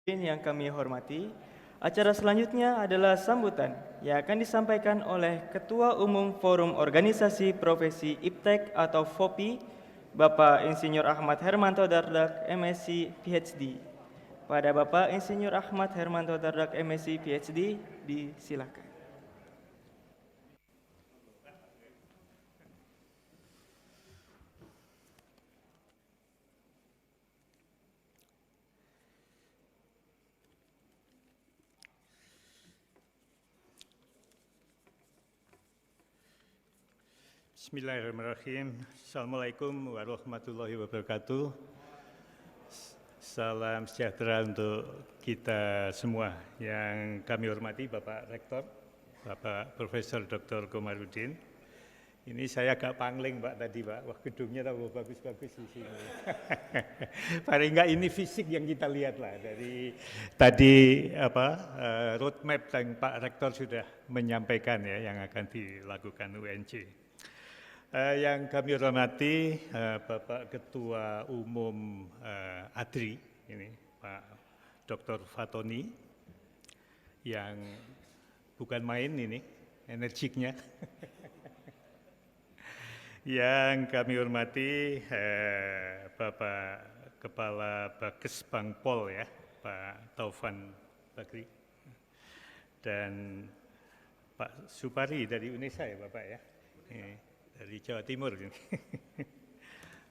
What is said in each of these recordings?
Yang kami hormati, acara selanjutnya adalah sambutan yang akan disampaikan oleh Ketua Umum Forum Organisasi Profesi Iptek atau FOPI, Bapak Insinyur Ahmad Hermanto Dardak, MSc, PhD. Pada Bapak Insinyur Ahmad Hermanto Dardak, MSc, PhD, disilakan. Bismillahirrahmanirrahim. Assalamualaikum warahmatullahi wabarakatuh. Salam sejahtera untuk kita semua. Yang kami hormati Bapak Rektor, Bapak Profesor Dr. Komarudin. Ini saya agak pangling Pak tadi Pak. Wah gedungnya tahu bagus-bagus di sini. Paling enggak ini fisik yang kita lihat lah dari tadi roadmap yang Pak Rektor sudah menyampaikan ya yang akan dilakukan UNC. Yang kami hormati Bapak Ketua Umum ADRI, ini Pak Dr. Fatoni, yang bukan main ini, energiknya. Yang kami hormati Bapak Kepala Bakes Bangpol ya, Pak Taufan Bakri, dan Pak Supari dari UNESA ya Bapak ya. Dari Jawa Timur ini.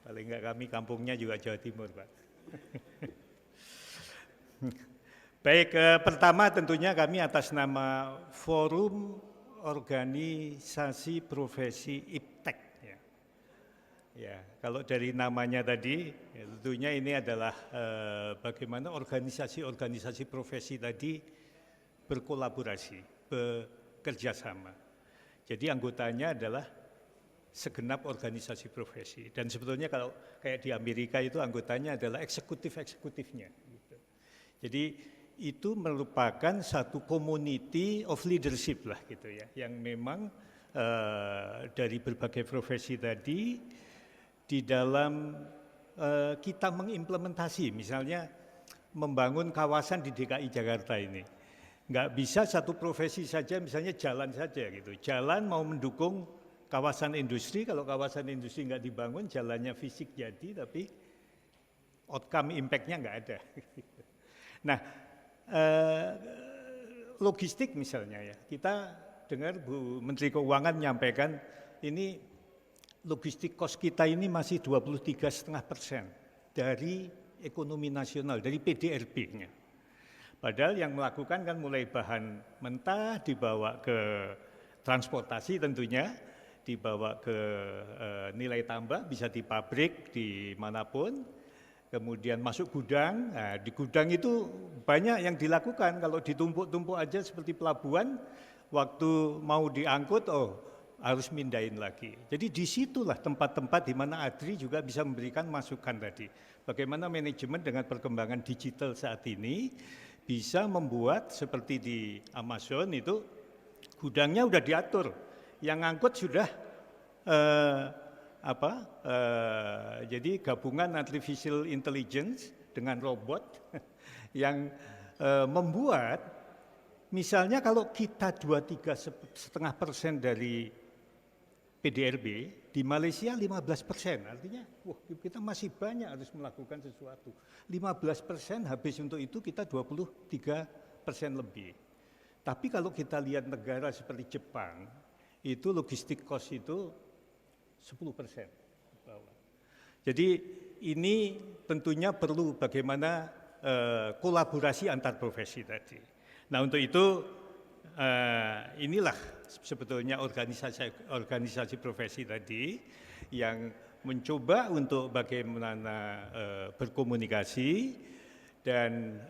Paling enggak kami kampungnya juga Jawa Timur, Pak. Baik, pertama tentunya kami atas nama Forum Organisasi Profesi Iptek. Ya, kalau dari namanya tadi, ya tentunya ini adalah bagaimana organisasi-organisasi profesi tadi berkolaborasi, bekerjasama. Jadi anggotanya adalah segenap organisasi profesi, dan sebetulnya kalau kayak di Amerika itu anggotanya adalah eksekutifnya. Gitu. Jadi itu merupakan satu community of leadership lah gitu ya, yang memang dari berbagai profesi tadi di dalam kita mengimplementasi, misalnya membangun kawasan di DKI Jakarta ini. Nggak bisa satu profesi saja, misalnya jalan saja gitu. Jalan mau mendukung kawasan industri, kalau kawasan industri nggak dibangun, jalannya fisik jadi, tapi outcome impact-nya nggak ada. Nah, logistik misalnya ya, kita dengar Bu Menteri Keuangan menyampaikan ini logistik cost kita ini masih 23,5% dari ekonomi nasional, dari PDRB-nya. Padahal yang melakukan kan mulai bahan mentah dibawa ke transportasi tentunya, dibawa ke nilai tambah, bisa di pabrik, di manapun, kemudian masuk gudang. Nah, di gudang itu banyak yang dilakukan, kalau ditumpuk-tumpuk aja seperti pelabuhan, waktu mau diangkut, harus mindahin lagi. Jadi disitulah tempat-tempat di mana ADRI juga bisa memberikan masukan tadi. Bagaimana manajemen dengan perkembangan digital saat ini bisa membuat seperti di Amazon itu, gudangnya udah diatur, yang ngangkut sudah jadi gabungan artificial intelligence dengan robot yang membuat, misalnya kalau kita 23,5% dari PDRB, di Malaysia 15%, artinya kita masih banyak harus melakukan sesuatu. 15% habis untuk itu, kita 23% lebih. Tapi kalau kita lihat negara seperti Jepang, itu logistik cost itu 10%. Jadi ini tentunya perlu bagaimana kolaborasi antar profesi tadi. Nah untuk itu inilah sebetulnya organisasi profesi tadi yang mencoba untuk bagaimana berkomunikasi, dan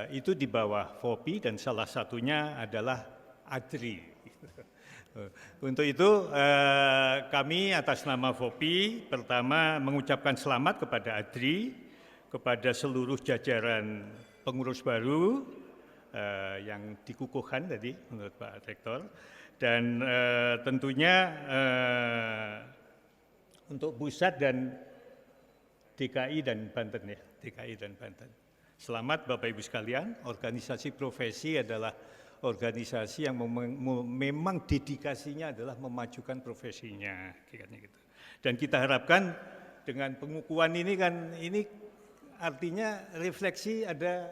itu di bawah FOPI, dan salah satunya adalah ADRI. Untuk itu kami atas nama FOPI pertama mengucapkan selamat kepada ADRI, kepada seluruh jajaran pengurus baru yang dikukuhkan tadi menurut Pak Rektor, dan tentunya untuk pusat dan DKI dan Banten ya, DKI dan Banten. Selamat Bapak Ibu sekalian, organisasi profesi adalah organisasi yang memang dedikasinya adalah memajukan profesinya, gitu. Dan kita harapkan dengan pengukuhan ini kan, ini artinya refleksi ada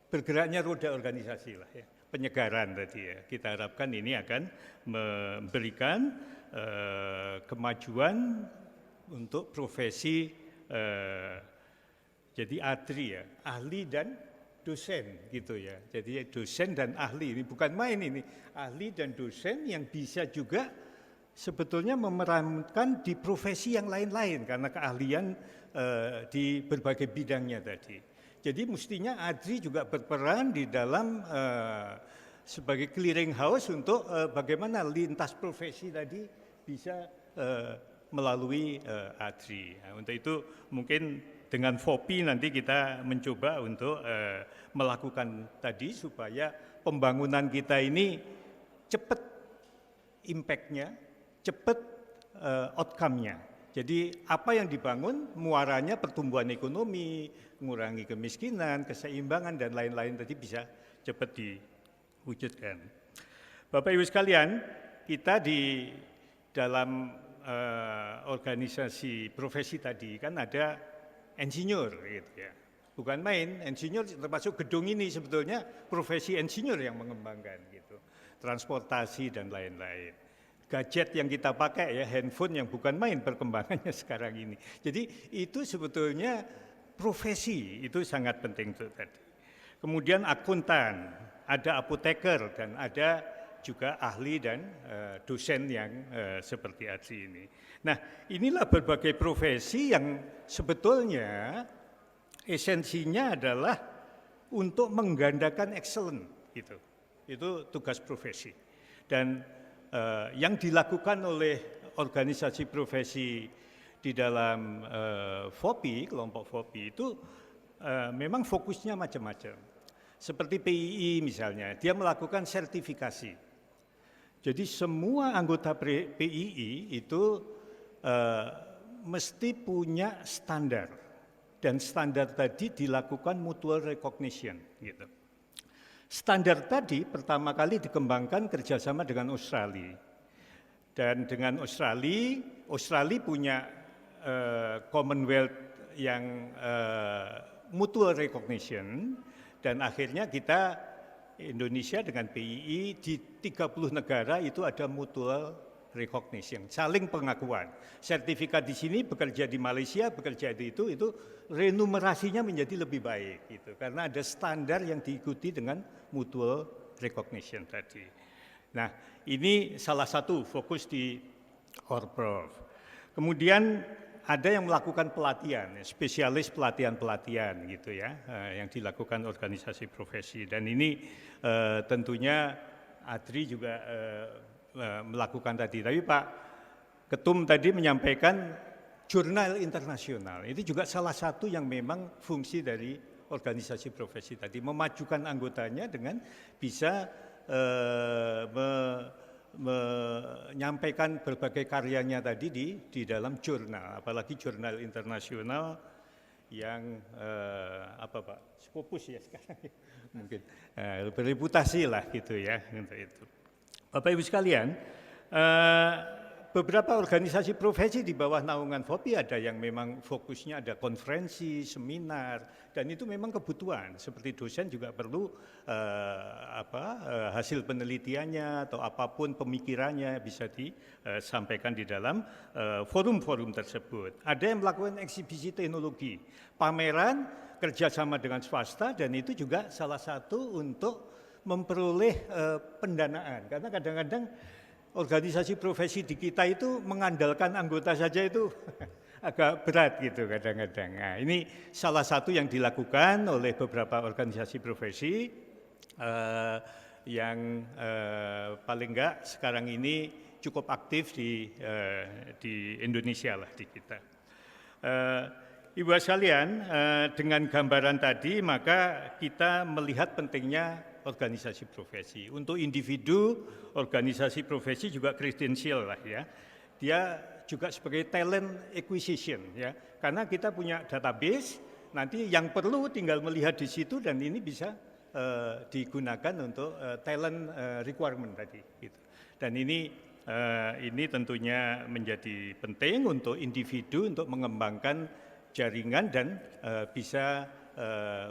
bergeraknya roda organisasi lah ya, penyegaran tadi ya. Kita harapkan ini akan memberikan kemajuan untuk profesi jadi ADRI ya, ahli dan dosen gitu ya. Jadi dosen dan ahli, ini bukan main ini, ahli dan dosen yang bisa juga sebetulnya memerankan di profesi yang lain-lain karena keahlian di berbagai bidangnya tadi. Jadi mestinya ADRI juga berperan di dalam sebagai clearing house untuk bagaimana lintas profesi tadi bisa melalui ADRI. Nah, untuk itu mungkin dengan FOPI nanti kita mencoba untuk melakukan tadi supaya pembangunan kita ini cepat impact-nya, cepat outcome-nya. Jadi apa yang dibangun muaranya pertumbuhan ekonomi, mengurangi kemiskinan, keseimbangan dan lain-lain tadi bisa cepat diwujudkan. Bapak Ibu sekalian, kita di dalam organisasi profesi tadi kan ada insinyur gitu ya. Bukan main, insinyur termasuk gedung ini sebetulnya profesi insinyur yang mengembangkan gitu. Transportasi dan lain-lain. Gadget yang kita pakai ya, handphone yang bukan main perkembangannya sekarang ini. Jadi itu sebetulnya profesi, itu sangat penting itu tadi. Kemudian akuntan, ada apoteker dan ada juga ahli dan dosen yang seperti ADRI ini. Nah, inilah berbagai profesi yang sebetulnya esensinya adalah untuk menggandakan excellent gitu. Itu tugas profesi. Dan yang dilakukan oleh organisasi profesi di dalam FOPI, kelompok FOPI itu memang fokusnya macam-macam. Seperti PII misalnya, dia melakukan sertifikasi. Jadi semua anggota PII itu mesti punya standar. Dan standar tadi dilakukan mutual recognition gitu. Standar tadi pertama kali dikembangkan kerjasama dengan Australia. Dan dengan Australia punya Commonwealth yang mutual recognition, dan akhirnya kita Indonesia dengan PII di 30 negara itu ada mutual recognition, saling pengakuan. Sertifikat di sini bekerja di Malaysia, bekerja di itu renumerasinya menjadi lebih baik gitu, karena ada standar yang diikuti dengan mutual recognition tadi. Nah, ini salah satu fokus di Orprov. Kemudian ada yang melakukan pelatihan, spesialis pelatihan-pelatihan gitu ya, yang dilakukan organisasi profesi. Dan ini tentunya ADRI juga melakukan tadi. Tapi Pak Ketum tadi menyampaikan jurnal internasional. Itu juga salah satu yang memang fungsi dari organisasi profesi tadi, memajukan anggotanya dengan bisa menyampaikan berbagai karyanya tadi di dalam jurnal, apalagi jurnal internasional yang apa Pak, Scopus ya sekarang mungkin berreputasi lah gitu ya untuk itu. Bapak Ibu sekalian, beberapa organisasi profesi di bawah naungan FOPI ada yang memang fokusnya ada konferensi, seminar, dan itu memang kebutuhan. Seperti dosen juga perlu hasil penelitiannya atau apapun pemikirannya bisa disampaikan di dalam forum-forum tersebut. Ada yang melakukan eksibisi teknologi, pameran kerjasama dengan swasta, dan itu juga salah satu untuk memperoleh pendanaan. Karena kadang-kadang organisasi profesi di kita itu mengandalkan anggota saja itu agak berat gitu kadang-kadang. Nah, ini salah satu yang dilakukan oleh beberapa organisasi profesi yang paling enggak sekarang ini cukup aktif di Indonesia lah di kita. Ibu sekalian, dengan gambaran tadi maka kita melihat pentingnya organisasi profesi. Untuk individu, organisasi profesi juga kredensial lah ya. Dia juga sebagai talent acquisition ya. Karena kita punya database, nanti yang perlu tinggal melihat di situ dan ini bisa digunakan untuk talent requirement tadi. Gitu. Dan ini tentunya menjadi penting untuk individu untuk mengembangkan jaringan dan bisa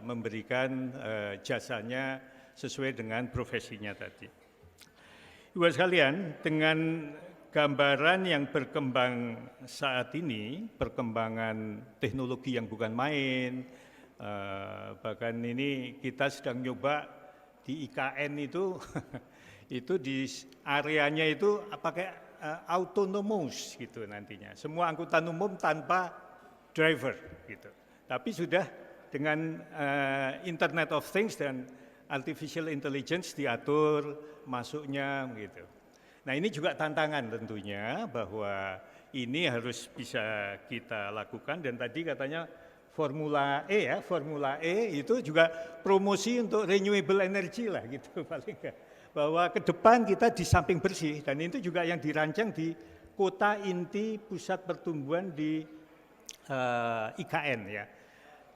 memberikan jasanya sesuai dengan profesinya tadi. Ibu sekalian, dengan gambaran yang berkembang saat ini, perkembangan teknologi yang bukan main, bahkan ini kita sedang nyoba di IKN itu, itu di areanya itu pakai autonomous gitu nantinya. Semua angkutan umum tanpa driver gitu. Tapi sudah dengan Internet of Things dan Artificial Intelligence diatur masuknya gitu. Nah ini juga tantangan tentunya bahwa ini harus bisa kita lakukan dan tadi katanya Formula E itu juga promosi untuk renewable energy lah gitu paling enggak. Bahwa ke depan kita di samping bersih dan itu juga yang dirancang di kota inti pusat pertumbuhan di IKN ya.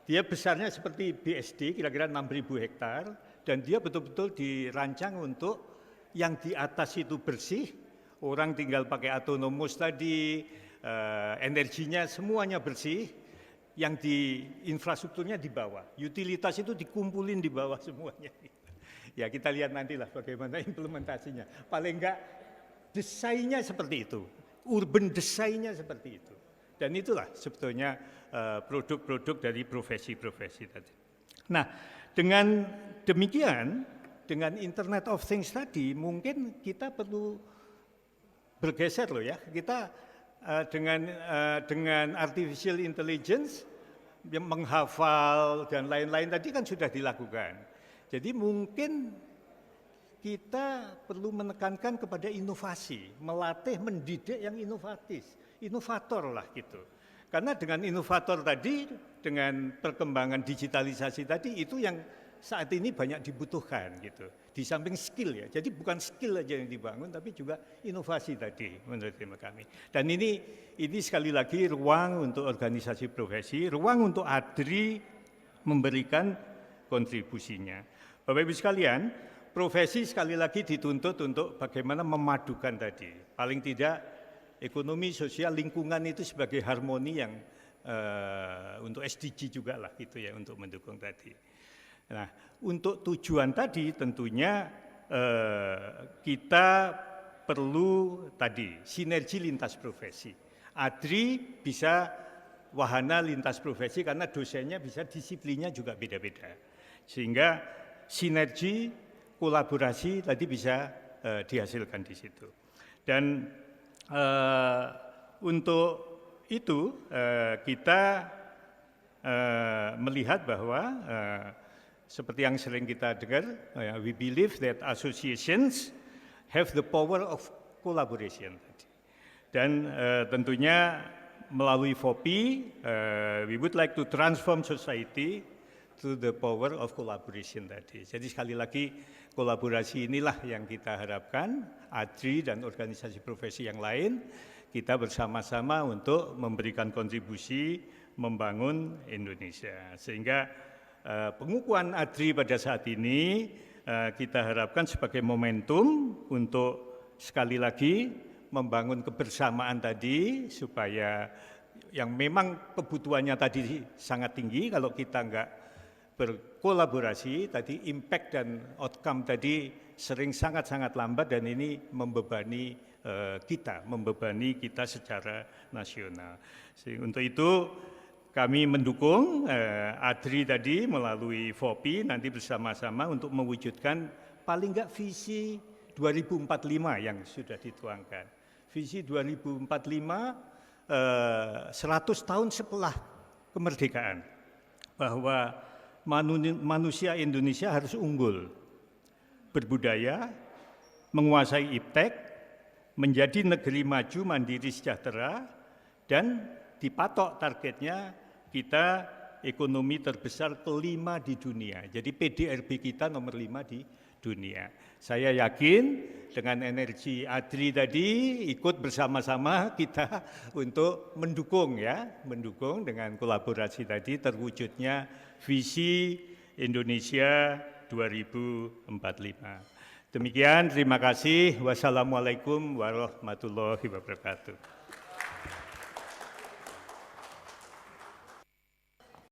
Dia besarnya seperti BSD kira-kira 6.000 hektar dan dia betul-betul dirancang untuk yang di atas itu bersih, orang tinggal pakai autonomous tadi, energinya semuanya bersih, yang di infrastrukturnya di bawah, utilitas itu dikumpulin di bawah semuanya. Ya kita lihat nantilah bagaimana implementasinya. Paling enggak desainnya seperti itu, urban desainnya seperti itu. Dan itulah sebetulnya produk-produk dari profesi-profesi tadi. Nah, dengan demikian, dengan Internet of Things tadi, mungkin kita perlu bergeser loh ya. Kita dengan artificial intelligence yang menghafal dan lain-lain tadi kan sudah dilakukan. Jadi mungkin kita perlu menekankan kepada inovasi, melatih, mendidik yang inovator lah gitu. Karena dengan inovator tadi, dengan perkembangan digitalisasi tadi, itu yang saat ini banyak dibutuhkan gitu. Di samping skill ya, jadi bukan skill aja yang dibangun, tapi juga inovasi tadi menurut kami. Dan ini sekali lagi ruang untuk organisasi profesi, ruang untuk ADRI memberikan kontribusinya. Bapak Ibu sekalian, profesi sekali lagi dituntut untuk bagaimana memadukan tadi. Paling tidak ekonomi, sosial, lingkungan itu sebagai harmoni yang untuk SDG juga lah gitu ya, untuk mendukung tadi. Nah, untuk tujuan tadi tentunya kita perlu tadi sinergi lintas profesi. ADRI bisa wahana lintas profesi karena dosennya bisa disiplinnya juga beda-beda. Sehingga sinergi, kolaborasi tadi bisa dihasilkan di situ. Dan untuk itu kita melihat bahwa seperti yang sering kita dengar, we believe that associations have the power of collaboration. Dan tentunya melalui FOPI, we would like to transform society through the power of collaboration tadi. Jadi sekali lagi kolaborasi inilah yang kita harapkan, ADRI dan organisasi profesi yang lain, kita bersama-sama untuk memberikan kontribusi membangun Indonesia. Sehingga pengukuhan ADRI pada saat ini kita harapkan sebagai momentum untuk sekali lagi membangun kebersamaan tadi supaya yang memang kebutuhannya tadi sangat tinggi, kalau kita enggak berkolaborasi tadi impact dan outcome tadi sering sangat-sangat lambat dan ini membebani kita secara nasional. Untuk itu kami mendukung ADRI tadi melalui FOPI nanti bersama-sama untuk mewujudkan paling enggak visi 2045 yang sudah dituangkan. Visi 2045 100 tahun setelah kemerdekaan bahwa manusia Indonesia harus unggul, berbudaya, menguasai iptek, menjadi negeri maju, mandiri, sejahtera, dan dipatok targetnya kita ekonomi terbesar kelima di dunia. Jadi PDRB kita nomor 5 di dunia. Saya yakin dengan energi Adri tadi ikut bersama-sama kita untuk mendukung dengan kolaborasi tadi terwujudnya visi Indonesia 2045. Demikian, terima kasih. Wassalamualaikum warahmatullahi wabarakatuh.